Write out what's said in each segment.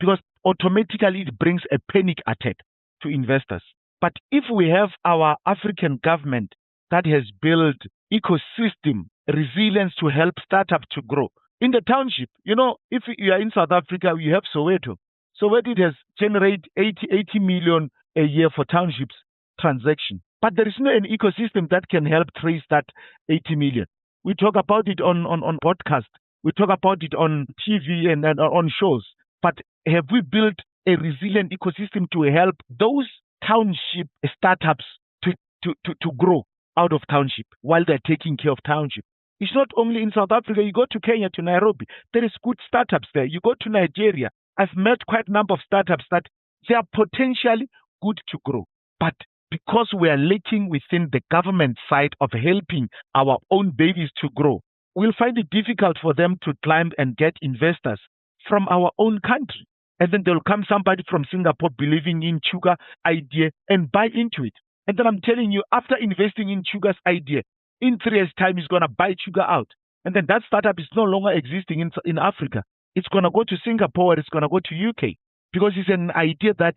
because automatically it brings a panic attack to investors. But if we have our African government that has built ecosystem resilience to help startups to grow. In the township, if you are in South Africa, you have Soweto. Soweto, it has generated 80 million a year for townships transaction. But there is no an ecosystem that can help trace that 80 million. We talk about it on podcast. We talk about it on TV and on shows. But have we built a resilient ecosystem to help those township startups to grow out of township while they're taking care of township? It's not only in South Africa. You go to Kenya, to Nairobi, there is good startups there. You go to Nigeria, I've met quite a number of startups that they are potentially good to grow. But because we are lacking within the government side of helping our own babies to grow, we'll find it difficult for them to climb and get investors from our own country. And then there'll come somebody from Singapore believing in Chuka idea and buy into it. And then I'm telling you, after investing in Chuka's idea, in 3 years' time, he's going to buy Chuka out. And then that startup is no longer existing in Africa. It's going to go to Singapore or it's going to go to UK because it's an idea that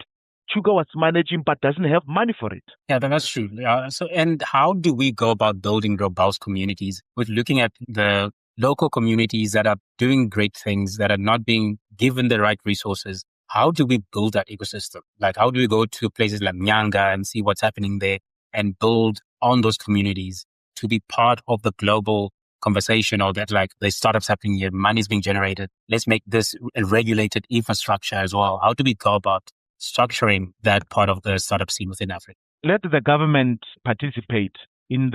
Chuka was managing but doesn't have money for it. Yeah, that's true. And how do we go about building robust communities with looking at the local communities that are doing great things, that are not being given the right resources? How do we build that ecosystem? Like, how do we go to places like Nyanga and see what's happening there and build on those communities to be part of the global conversation, or that like there's startups happening here, money's being generated. Let's make this a regulated infrastructure as well. How do we go about structuring that part of the startup scene within Africa? Let the government participate in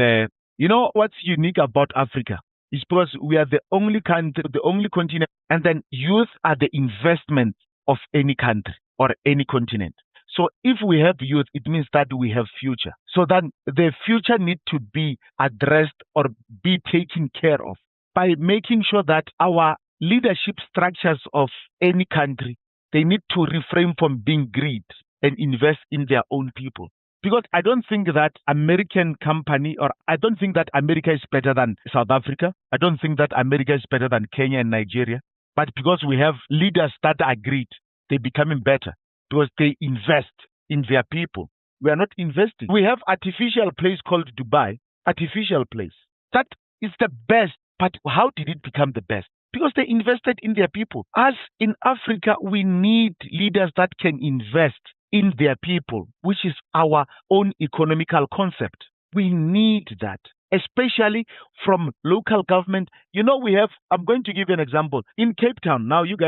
what's unique about Africa is because we are the only country, the only continent, and then youth are the investment of any country or any continent. So if we have youth, it means that we have future. So then the future need to be addressed or be taken care of by making sure that our leadership structures of any country, they need to refrain from being greed and invest in their own people. Because I don't think that American company, or I don't think that America is better than South Africa. I don't think that America is better than Kenya and Nigeria. But because we have leaders that are greed, they're becoming better. Because they invest in their people. We are not investing. We have artificial place called Dubai, artificial place. That is the best. But how did it become the best? Because they invested in their people. Us in Africa, we need leaders that can invest in their people, which is our own economical concept. We need that, especially from local government. I'm going to give you an example. In Cape Town, now you guys